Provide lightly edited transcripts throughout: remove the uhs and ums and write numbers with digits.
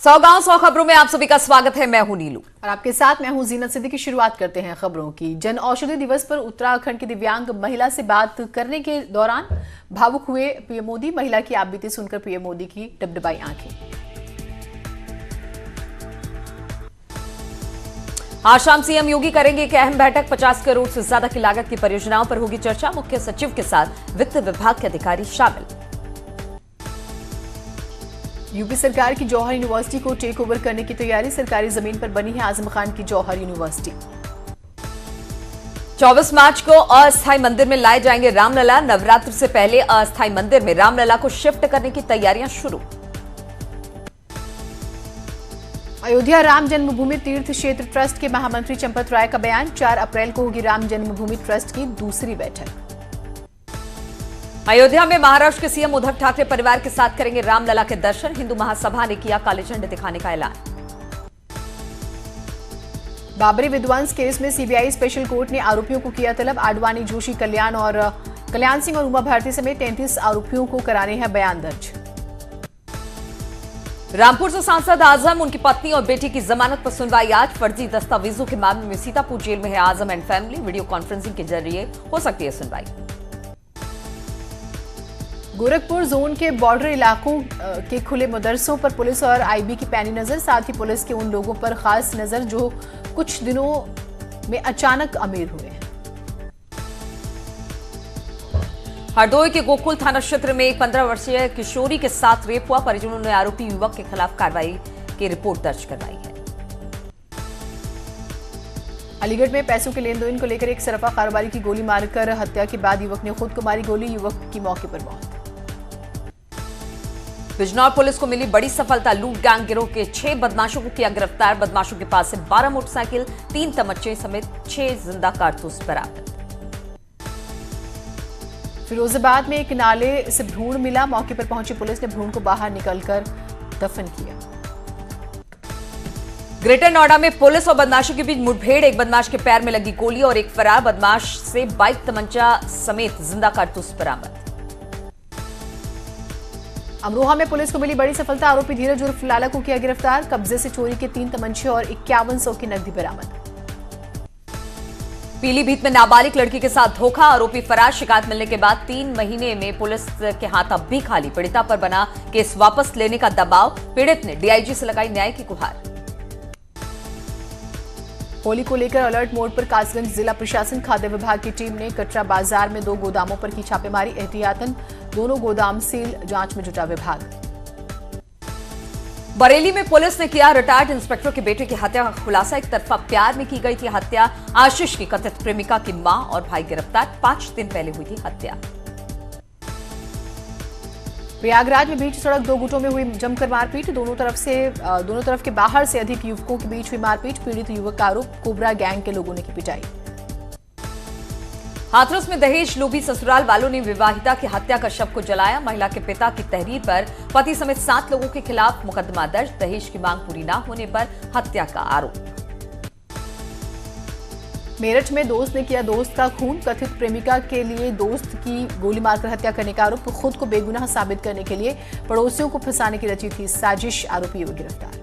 100 गांव 100 खबरों में आप सभी का स्वागत है। मैं हूं नीलू और आपके साथ मैं हूं जीनत सिद्दीकी। शुरुआत करते हैं खबरों की। जन औषधि दिवस पर उत्तराखंड की दिव्यांग महिला से बात करने के दौरान भावुक हुए पीएम मोदी। महिला की आप बीती सुनकर पीएम मोदी की डबडबाई आंखें। आज शाम सीएम योगी करेंगे एक अहम बैठक। 50 करोड़ से ज्यादा की लागत की परियोजनाओं पर होगी चर्चा। मुख्य सचिव के साथ वित्त विभाग के अधिकारी शामिल। यूपी सरकार की जौहर यूनिवर्सिटी को टेक ओवर करने की तैयारी। सरकारी जमीन पर बनी है आजम खान की जौहर यूनिवर्सिटी। 24 मार्च को अस्थायी मंदिर में लाए जाएंगे रामलला। नवरात्र से पहले अस्थायी मंदिर में रामलला को शिफ्ट करने की तैयारियां शुरू। अयोध्या राम जन्मभूमि तीर्थ क्षेत्र ट्रस्ट के महामंत्री चंपत राय का बयान। 4 अप्रैल को होगी राम जन्मभूमि ट्रस्ट की दूसरी बैठक। अयोध्या में महाराष्ट्र के सीएम उद्धव ठाकरे परिवार के साथ करेंगे रामलला के दर्शन। हिंदू महासभा ने किया काले झंडे दिखाने का ऐलान। बाबरी विध्वंस केस में सीबीआई स्पेशल कोर्ट ने आरोपियों को किया तलब। आडवाणी, जोशी, कल्याण सिंह और उमा भारती समेत 33 आरोपियों को कराने हैं बयान दर्ज। रामपुर से सांसद आजम, उनकी पत्नी और बेटी की जमानत पर सुनवाई आज। फर्जी दस्तावेजों के मामले में सीतापुर जेल में है आजम एंड फैमिली। वीडियो कॉन्फ्रेंसिंग के जरिए हो सकती है सुनवाई। गोरखपुर जोन के बॉर्डर इलाकों के खुले मदरसों पर पुलिस और आईबी की पैनी नजर। साथ ही पुलिस के उन लोगों पर खास नजर जो कुछ दिनों में अचानक अमीर हुए हैं। हरदोई के गोकुल थाना क्षेत्र में एक 15 वर्षीय किशोरी के साथ रेप हुआ। परिजनों ने आरोपी युवक के खिलाफ कार्रवाई की रिपोर्ट दर्ज करवाई है। अलीगढ़ में पैसों के लेन देन को लेकर एक सरफा कारोबारी की गोली मारकर हत्या के बाद युवक ने खुद को मारी गोली। युवक की मौके पर मौत। बिजनौर पुलिस को मिली बड़ी सफलता। लूट गैंग गिरोह के 6 बदमाशों को किया गिरफ्तार। बदमाशों के पास से 12 मोटरसाइकिल, 3 तमंचे समेत 6 जिंदा कारतूस बरामद। फिरोजाबाद में एक नाले से भ्रूण मिला। मौके पर पहुंची पुलिस ने भ्रूण को बाहर निकलकर दफन किया। ग्रेटर नोएडा में पुलिस और बदमाशों के बीच मुठभेड़। एक बदमाश के पैर में लगी गोली और एक फरार बदमाश से बाइक, तमंचा समेत जिंदा कारतूस बरामद। अमरोहा में पुलिस को मिली बड़ी सफलता। आरोपी धीरज उर्फ लाला को किया गिरफ्तार। कब्जे से चोरी के 3 तमंचे और 5100 की नकदी बरामद। पीलीभीत में नाबालिग लड़की के साथ धोखा। आरोपी फरार। शिकायत मिलने के बाद 3 महीने में पुलिस के हाथ अब भी खाली। पीड़िता पर बना केस वापस लेने का दबाव। पीड़ित ने डीआईजी से लगाई न्याय की गुहार। होली को लेकर अलर्ट मोड पर कासगंज जिला प्रशासन। खाद्य विभाग की टीम ने कटरा बाजार में 2 गोदामों पर की छापेमारी। एहतियातन दोनों गोदाम सील। जांच में जुटा विभाग। बरेली में पुलिस ने किया रिटायर्ड इंस्पेक्टर के बेटे की हत्या का खुलासा। एक तरफा प्यार में की गई थी हत्या। आशीष की कथित प्रेमिका की मां और भाई गिरफ्तार। 5 दिन पहले हुई थी हत्या। प्रयागराज में बीच सड़क 2 गुटों में हुई जमकर मारपीट। दोनों तरफ के बाहर से अधिक युवकों के बीच हुई मारपीट। पीड़ित युवक का आरोप कोबरा गैंग के लोगों ने की पिटाई। हाथरस में दहेज लोभी ससुराल वालों ने विवाहिता की हत्या कर शव को जलाया। महिला के पिता की तहरीर पर पति समेत 7 लोगों के खिलाफ मुकदमा दर्ज। दहेज की मांग पूरी न होने पर हत्या का आरोप। मेरठ में दोस्त ने किया दोस्त का खून। कथित प्रेमिका के लिए दोस्त की गोली मारकर हत्या करने का आरोप। खुद को बेगुनाह साबित करने के लिए पड़ोसियों को फंसाने की रची थी साजिश। आरोपी युवक गिरफ्तार।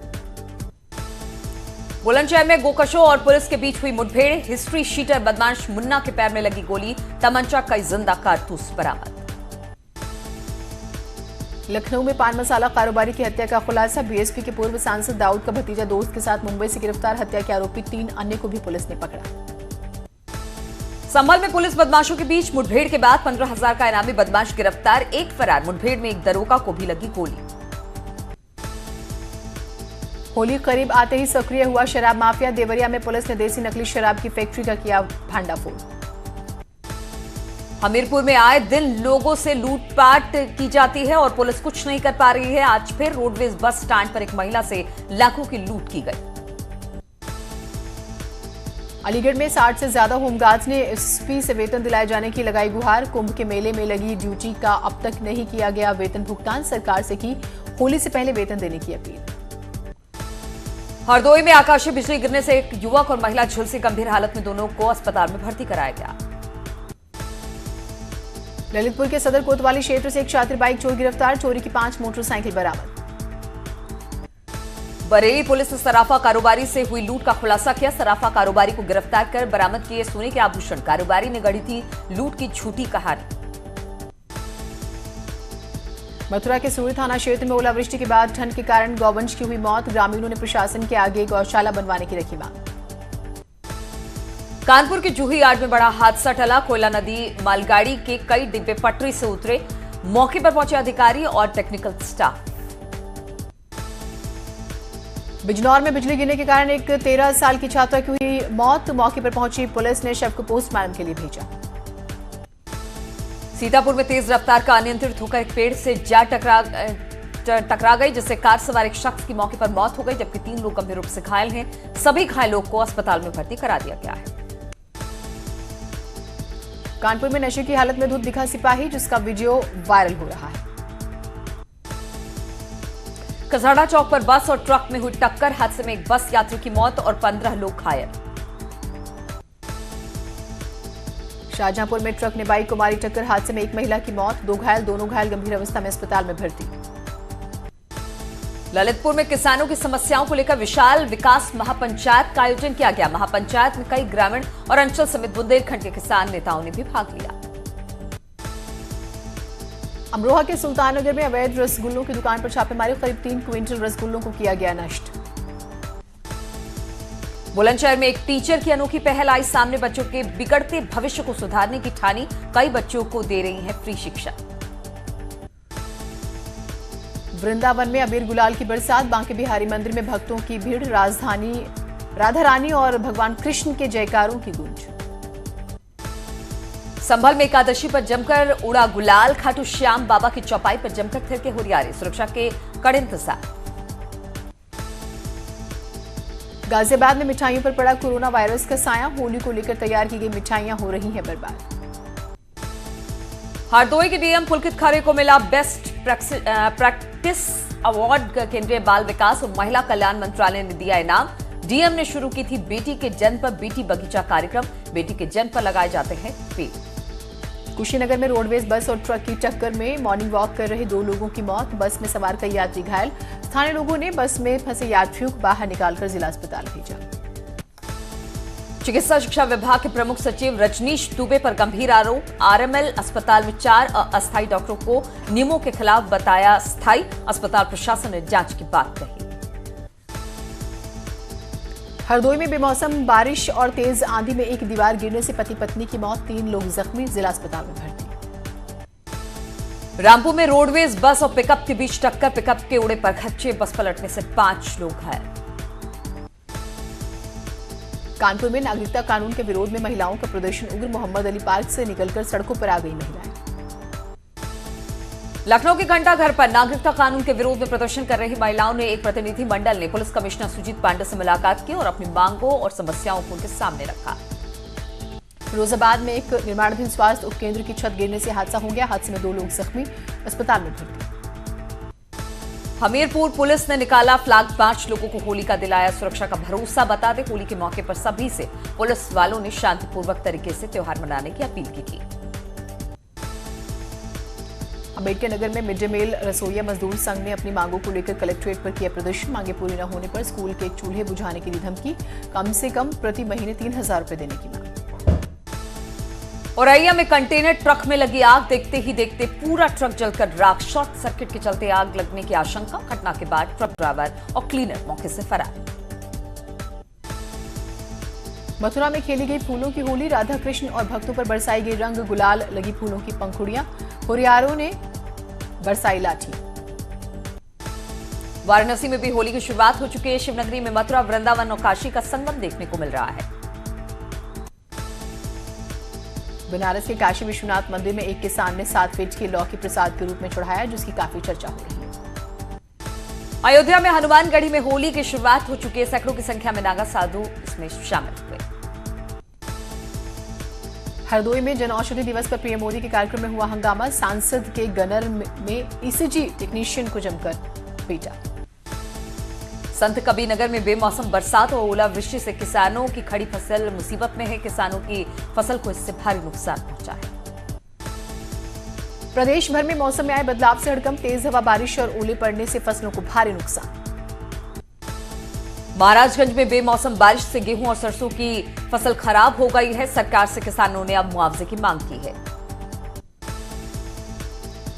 बुलंदशहर में गोकशों और पुलिस के बीच हुई मुठभेड़। हिस्ट्री शीटर बदमाश मुन्ना के पैर में लगी गोली। तमंचा, कई जिंदा कारतूस बरामद। लखनऊ में पान मसाला कारोबारी की हत्या का खुलासा। बीएसपी के पूर्व सांसद दाऊद का भतीजा दोस्त के साथ मुंबई से गिरफ्तार। हत्या के आरोपी 3 अन्य को भी पुलिस ने पकड़ा। संभल में पुलिस बदमाशों के बीच मुठभेड़ के बाद 15,000 का इनामी बदमाश गिरफ्तार। एक फरार। मुठभेड़ में एक दरोगा को भी लगी गोली। होली करीब आते ही सक्रिय हुआ शराब माफिया। देवरिया में पुलिस ने देसी नकली शराब की फैक्ट्री का किया भांडाफोड़। हमीरपुर में आए दिन लोगों से लूटपाट की जाती है और पुलिस कुछ नहीं कर पा रही है। आज फिर रोडवेज बस स्टैंड पर एक महिला से लाखों की लूट की गई। अलीगढ़ में 60 से ज्यादा होमगार्ड्स ने एसपी से वेतन दिलाए जाने की लगाई गुहार। कुंभ के मेले में लगी ड्यूटी का अब तक नहीं किया गया वेतन भुगतान। सरकार से की होली से पहले वेतन देने की अपील। हरदोई में आकाशीय बिजली गिरने से एक युवक और महिला झुलसी। गंभीर हालत में दोनों को अस्पताल में भर्ती कराया गया। ललितपुर के सदर कोतवाली क्षेत्र से एक छात्र बाइक चोर गिरफ्तार। चोरी की 5 मोटरसाइकिल बरामद। बरेली पुलिस ने सराफा कारोबारी से हुई लूट का खुलासा किया। सराफा कारोबारी को गिरफ्तार कर बरामद किए सोने के आभूषण। कारोबारी ने गढ़ी थी लूट की झूठी कहानी। मथुरा के सूरी थाना क्षेत्र में ओलावृष्टि के बाद ठंड के कारण गौवंश की हुई मौत। ग्रामीणों ने प्रशासन के आगे गौशाला बनवाने की रखी मांग। कानपुर के जूही यार्ड में बड़ा हादसा टला। कोयला नदी मालगाड़ी के कई डिब्बे पटरी से उतरे। मौके पर पहुंचे अधिकारी और टेक्निकल स्टाफ। बिजनौर में बिजली गिरने के कारण एक 13 साल की छात्रा की हुई मौत। मौके पर पहुंची पुलिस ने शव को पोस्टमार्टम के लिए भेजा। सीतापुर में तेज रफ्तार का अनियंत्रित होकर एक पेड़ से जा टकरा गई, जिससे कार सवार एक शख्स की मौके पर मौत हो गई, जबकि 3 लोग गंभीर रूप से घायल हैं। सभी घायलों को अस्पताल में भर्ती करा दिया गया है। कानपुर में नशे की हालत में धुत दिखा सिपाही, जिसका वीडियो वायरल हो रहा है। कसराड़ा चौक पर बस और ट्रक में हुई टक्कर। हादसे में एक बस यात्री की मौत और 15 लोग घायल। शाहजहांपुर में ट्रक ने बाइक को मारी टक्कर। हादसे में एक महिला की मौत, 2 घायल। दोनों घायल गंभीर अवस्था में अस्पताल में भर्ती। ललितपुर में किसानों की समस्याओं को लेकर विशाल विकास महापंचायत का आयोजन किया गया। महापंचायत में कई ग्रामीण और अंचल समेत बुंदेलखंड के किसान नेताओं ने भी भाग लिया। अमरोहा के सुल्ताननगर में अवैध रसगुल्लों की दुकान पर छापेमारी। करीब 3 क्विंटल रसगुल्लों को किया गया नष्ट। बुलंदशहर में एक टीचर की अनोखी पहल आई सामने। बच्चों के बिगड़ते भविष्य को सुधारने की ठानी। कई बच्चों को दे रही है फ्री शिक्षा। वृंदावन में अबीर गुलाल की बरसात। बांके बिहारी मंदिर में भक्तों की भीड़। राजधानी राधा रानी और भगवान कृष्ण के जयकारों की गूंज। संभल में एकादशी पर जमकर उड़ा गुलाल। खाटू श्याम बाबा की चौपाई पर जमकर थिरके हुरियारे। सुरक्षा के कड़े इंतजाम। गाजियाबाद में मिठाइयों पर पड़ा कोरोना वायरस का साया। होली को लेकर तैयार की गई मिठाइयां हो रही हैं बर्बाद। हरदोई के डीएम पुलकित खरे को मिला बेस्ट प्रैक्टिस अवार्ड। केंद्रीय बाल विकास और महिला कल्याण मंत्रालय ने दिया इनाम। डीएम ने शुरू की थी बेटी के जन्म पर बेटी बगीचा कार्यक्रम। बेटी के जन्म पर लगाए जाते हैं पेड़। कुशीनगर में रोडवेज बस और ट्रक की टक्कर में मॉर्निंग वॉक कर रहे 2 लोगों की मौत। बस में सवार कई यात्री घायल। स्थानीय लोगों ने बस में फंसे यात्रियों को बाहर निकालकर जिला अस्पताल भेजा। चिकित्सा शिक्षा विभाग के प्रमुख सचिव रजनीश दुबे पर गंभीर आरोप। आरएमएल अस्पताल में 4 अस्थायी डॉक्टरों को नियमों के खिलाफ बताया स्थायी। अस्पताल प्रशासन ने जांच की बात कही। हरदोई में बेमौसम बारिश और तेज आंधी में एक दीवार गिरने से पति पत्नी की मौत। 3 लोग जख्मी। जिला अस्पताल में भर्ती। रामपुर में रोडवेज बस और पिकअप के बीच टक्कर। पिकअप के उड़े पर खच्चे। बस पलटने से 5 लोग घायल। कानपुर में नागरिकता कानून के विरोध में महिलाओं का प्रदर्शन उग्र। मोहम्मद अली पार्क से निकलकर सड़कों पर आ गई महिलाएं। लखनऊ के घंटा घर पर नागरिकता कानून के विरोध में प्रदर्शन कर रही महिलाओं ने एक प्रतिनिधि मंडल ने पुलिस कमिश्नर सुजीत पांडे से मुलाकात की और अपनी मांगों और समस्याओं को उनके सामने रखा। फिरोजाबाद में एक निर्माणाधीन स्वास्थ्य उपकेंद्र की छत गिरने से हादसा हो गया। हादसे में 2 लोग जख्मी। अस्पताल में भर्ती। हमीरपुर पुलिस ने निकाला फ्लैग। 5 लोगों को होली का दिलाया सुरक्षा का भरोसा बताते। होली के मौके पर सभी से पुलिस वालों ने शांतिपूर्वक तरीके से त्योहार मनाने की अपील की थी। अम्बेडकर नगर में मिड डे मील रसोइया मजदूर संघ ने अपनी मांगों को लेकर कलेक्ट्रेट पर किया प्रदर्शन। मांगे पूरी न होने पर स्कूल के चूल्हे बुझाने की दी धमकी। कम से कम प्रति महीने 3000 रुपए देने की मांग। औरैया में कंटेनर ट्रक में लगी आग। देखते ही देखते पूरा ट्रक जलकर राख। शॉर्ट सर्किट के चलते आग लगने की आशंका। घटना के बाद ट्रक ड्राइवर और क्लीनर मौके से फरार। मथुरा में खेली गई फूलों की होली। राधा कृष्ण और भक्तों पर बरसाई गई रंग गुलाल। लगी फूलों की पंखुड़ियां। हुरियारों ने बरसाई लाठी। वाराणसी में भी होली की शुरुआत हो चुकी है। शिवनगरी में मथुरा, वृंदावन और काशी का संगम देखने को मिल रहा है। बनारस के काशी विश्वनाथ मंदिर में एक किसान ने 7 फीट के लौकी प्रसाद के रूप में चढ़ाया, जिसकी काफी चर्चा हो रही है। अयोध्या में हनुमानगढ़ी में होली की शुरुआत हो चुकी है। सैकड़ों की संख्या में नागा साधु इसमें शामिल हुए। हरदोई में जन औषधि दिवस पर पीएम मोदी के कार्यक्रम में हुआ हंगामा। सांसद के गनर में ईसीजी टेक्नीशियन को जमकर पीटा। संत कबीरनगर में बेमौसम बरसात और ओलावृष्टि से किसानों की खड़ी फसल मुसीबत में है। किसानों की फसल को इससे भारी नुकसान पहुंचा है। प्रदेश भर में मौसम में आए बदलाव से हड़कंप। तेज हवा, बारिश और ओले पड़ने से फसलों को भारी नुकसान। महाराजगंज में बेमौसम बारिश से गेहूं और सरसों की फसल खराब हो गई है। सरकार से किसानों ने अब मुआवजे की मांग की है।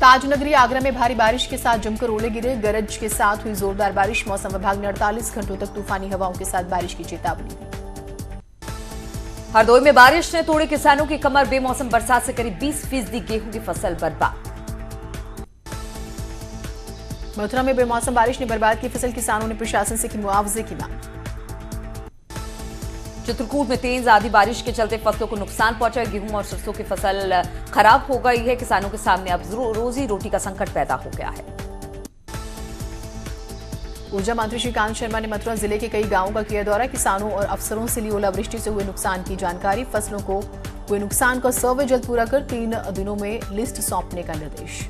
ताजनगरी आगरा में भारी बारिश के साथ जमकर ओले गिरे। गरज के साथ हुई जोरदार बारिश। मौसम विभाग ने 48 घंटों तक तूफानी हवाओं के साथ बारिश की चेतावनी दी। हरदोई में बारिश ने तोड़ी किसानों की कमर। बेमौसम बरसात से करीब 20% गेहूं की फसल बर्बाद। मथुरा में बेमौसम बारिश ने बर्बाद की फसल। किसानों ने प्रशासन से की मुआवजे की मांग। चित्रकूट में तेज आंधी बारिश के चलते फसलों को नुकसान पहुंचा। गेहूं और सरसों की फसल खराब हो गई है। किसानों के सामने अब रोजी रोटी का संकट पैदा हो गया है। ऊर्जा मंत्री श्रीकांत शर्मा ने मथुरा जिले के कई गांवों का किया दौरा। किसानों और अफसरों से ली ओलावृष्टि से हुए नुकसान की जानकारी। फसलों को हुए नुकसान का सर्वे जल्द पूरा कर 3 दिनों में लिस्ट सौंपने का निर्देश।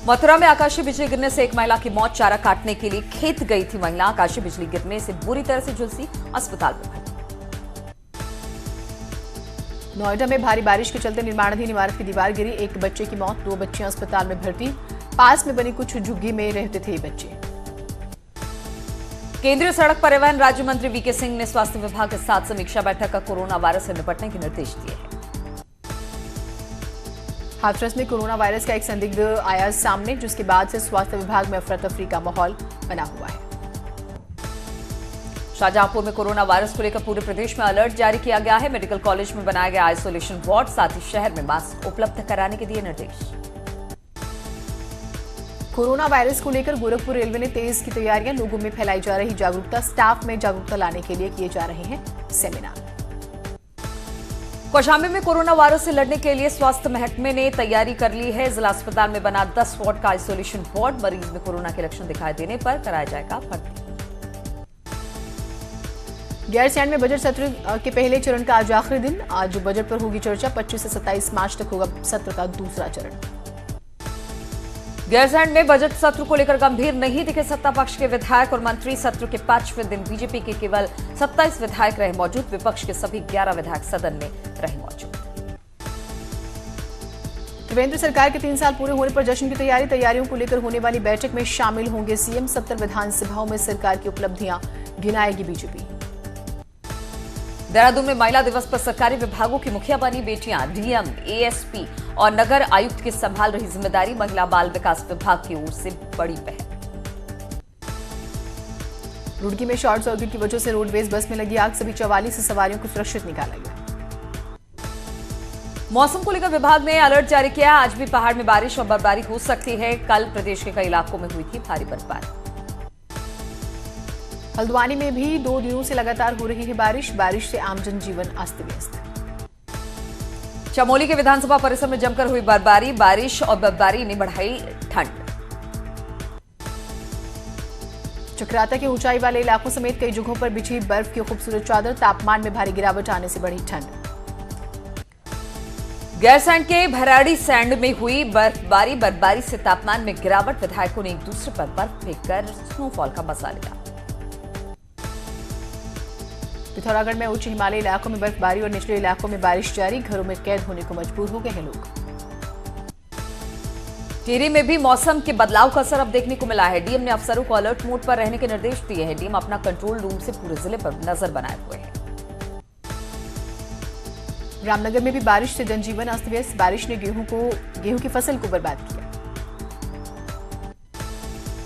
मथुरा में आकाशीय बिजली गिरने से एक महिला की मौत। चारा काटने के लिए खेत गई थी महिला। आकाशीय बिजली गिरने से बुरी तरह से झुलसी, अस्पताल में भर्ती। नोएडा में भारी बारिश के चलते निर्माणाधीन इमारत की दीवार गिरी। एक बच्चे की मौत, 2 बच्चियां अस्पताल में भर्ती। पास में बनी कुछ झुग्गी में रहते थे बच्चे। केंद्रीय सड़क परिवहन राज्य मंत्री वीके सिंह ने स्वास्थ्य विभाग के साथ समीक्षा बैठक कर कोरोना वायरस से निपटने के निर्देश दिए हैं। हाथरस में कोरोना वायरस का एक संदिग्ध आया सामने, जिसके बाद से स्वास्थ्य विभाग में अफरा तफरी का माहौल बना हुआ है। शाहजहांपुर में कोरोना वायरस को लेकर पूरे प्रदेश में अलर्ट जारी किया गया है। मेडिकल कॉलेज में बनाया गया आइसोलेशन वार्ड, साथ ही शहर में मास्क उपलब्ध कराने के दिए निर्देश। कोरोना वायरस को लेकर गोरखपुर रेलवे ने तेज की तैयारियां। लोगों में फैलाई जा रही जागरूकता। स्टाफ में जागरूकता लाने के लिए किए जा रहे हैं सेमिनार। कौशाम्बी में कोरोना वायरस से लड़ने के लिए स्वास्थ्य महकमे ने तैयारी कर ली है। जिला अस्पताल में बना 10 वार्ड का आइसोलेशन वार्ड। मरीज में कोरोना के लक्षण दिखाई देने पर कराया जाएगा भर्ती। गैरसैंण में बजट सत्र के पहले चरण का आज आखिरी दिन। आज बजट पर होगी चर्चा। 25 से 27 मार्च तक होगा सत्र का दूसरा चरण। गैरसैंण में बजट सत्र को लेकर गंभीर नहीं दिखे सत्ता पक्ष के विधायक और मंत्री। सत्र के 5वें दिन बीजेपी के केवल 27 विधायक रहे मौजूद। विपक्ष के सभी 11 विधायक सदन में रहे मौजूद। त्रिवेंद्र सरकार के 3 साल पूरे होने पर जश्न की तैयारी। तैयारियों को लेकर होने वाली बैठक में शामिल होंगे सीएम। 70 विधानसभाओं में सरकार की उपलब्धियां गिनाएगी बीजेपी। देहरादून में महिला दिवस पर सरकारी विभागों की मुखिया बनी बेटियां। डीएम, एएसपी और नगर आयुक्त की संभाल रही जिम्मेदारी। महिला बाल विकास विभाग की ओर से बड़ी पहल। रुड़की में शॉर्ट सर्किट की वजह से रोडवेज बस में लगी आग। सभी 44 सवारियों को सुरक्षित निकाला गया। मौसम को लेकर विभाग ने अलर्ट जारी किया। आज भी पहाड़ में बारिश और बर्फबारी हो सकती है। कल प्रदेश के कई इलाकों में हुई थी भारी बर्फबारी। हल्द्वानी में भी 2 दिनों से लगातार हो रही है बारिश। बारिश से आम जनजीवन अस्त व्यस्त। चमोली के विधानसभा परिसर में जमकर हुई बर्फबारी। बारिश और बर्फबारी ने बढ़ाई ठंड। चक्राता के ऊंचाई वाले इलाकों समेत कई जगहों पर बिछी बर्फ की खूबसूरत चादर। तापमान में भारी गिरावट आने से बढ़ी ठंड। गैरसैंण के भराड़ी सैंड में हुई बर्फबारी से तापमान में गिरावट। विधायकों ने एक दूसरे पर बर्फ फेंककर स्नोफॉल का मजा लिया। पिथौरागढ़ में उच्च हिमालयी इलाकों में बर्फबारी और निचले इलाकों में बारिश जारी। घरों में कैद होने को मजबूर हो गए हैं लोग। टिहरी में भी मौसम के बदलाव का असर अब देखने को मिला है। डीएम ने अफसरों को अलर्ट मोड पर रहने के निर्देश दिए हैं। डीएम अपना कंट्रोल रूम से पूरे जिले पर नजर बनाए हुए हैं। रामनगर में भी बारिश से जनजीवन अस्त व्यस्त। बारिश ने गेहूं की फसल को बर्बाद किया।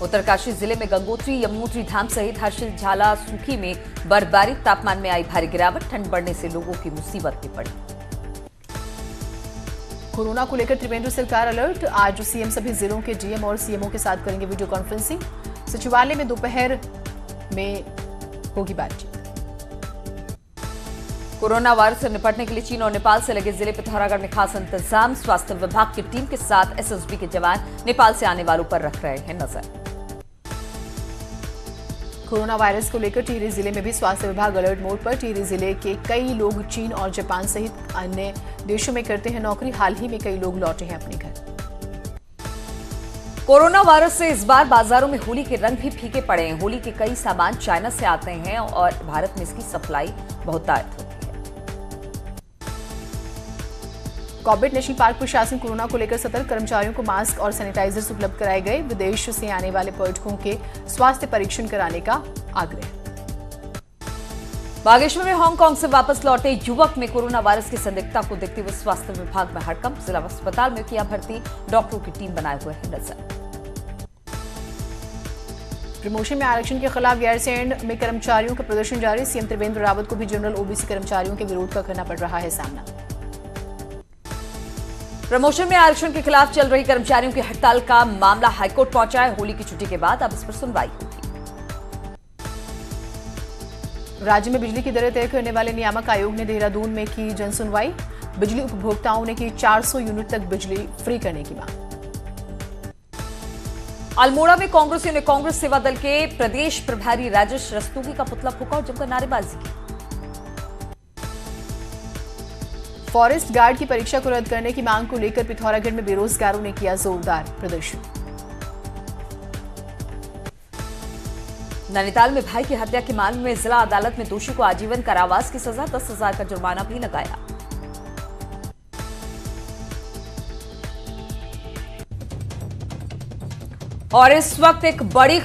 उत्तरकाशी जिले में गंगोत्री, यमुनोत्री धाम सहित हर्षिल, झाला, सूखी में बर्फबारी। तापमान में आई भारी गिरावट। ठंड बढ़ने से लोगों की मुसीबत में पड़ी। कोरोना को लेकर त्रिवेंद्र सरकार अलर्ट। आज सीएम सभी जिलों के डीएम और सीएमओ के साथ करेंगे वीडियो कॉन्फ्रेंसिंग। सचिवालय में दोपहर में होगी बातचीत। कोरोना वायरस से निपटने के लिए चीन और नेपाल से लगे जिले पिथौरागढ़ में खास इंतजाम। स्वास्थ्य विभाग की टीम के साथ एसएसबी के जवान नेपाल से आने वालों पर रख रहे हैं नजर। कोरोना वायरस को लेकर टिहरी जिले में भी स्वास्थ्य विभाग अलर्ट मोड पर। टिहरी जिले के कई लोग चीन और जापान सहित अन्य देशों में करते हैं नौकरी। हाल ही में कई लोग लौटे हैं अपने घर। कोरोना वायरस से इस बार बाजारों में होली के रंग भी फीके पड़े हैं। होली के कई सामान चाइना से आते हैं और भारत में इसकी सप्लाई बहुतायत होती है। कॉर्बेट नेशनल पार्क प्रशासन कोरोना को लेकर सतर्क, कर्मचारियों को मास्क और सैनिटाइजर्स उपलब्ध कराए गए। विदेश से आने वाले पर्यटकों के स्वास्थ्य परीक्षण कराने का आग्रह। बागेश्वर में हांगकांग से वापस लौटे युवक में कोरोना वायरस की संदिग्धता को देखते हुए स्वास्थ्य विभाग में हड़कंप। जिला अस्पताल में किया भर्ती, डॉक्टरों की टीम बनाए हुए है नजर। प्रमोशन में आरक्षण के खिलाफ गैरसैंण में कर्मचारियों का प्रदर्शन जारी। सीएम त्रिवेंद्र रावत को भी जनरल ओबीसी कर्मचारियों के विरोध का करना पड़ रहा है सामना। प्रमोशन में आरक्षण के खिलाफ चल रही कर्मचारियों की हड़ताल का मामला हाईकोर्ट पहुंचा है। होली की छुट्टी के बाद अब इस पर सुनवाई होगी। राज्य में बिजली की दरें तय करने वाले नियामक आयोग ने देहरादून में की जनसुनवाई। बिजली उपभोक्ताओं ने की 400 यूनिट तक बिजली फ्री करने की मांग। अल्मोड़ा में कांग्रेसियों ने कांग्रेस सेवा दल के प्रदेश प्रभारी राजेश रस्तोगी का पुतला फूंका और जमकर नारेबाजी की। फॉरेस्ट गार्ड की परीक्षा को रद्द करने की मांग को लेकर पिथौरागढ़ में बेरोजगारों ने किया जोरदार प्रदर्शन। नैनीताल में भाई की हत्या के मामले में जिला अदालत में दोषी को आजीवन कारावास की सजा, 10,000 का जुर्माना भी लगाया। और इस वक्त एक बड़ी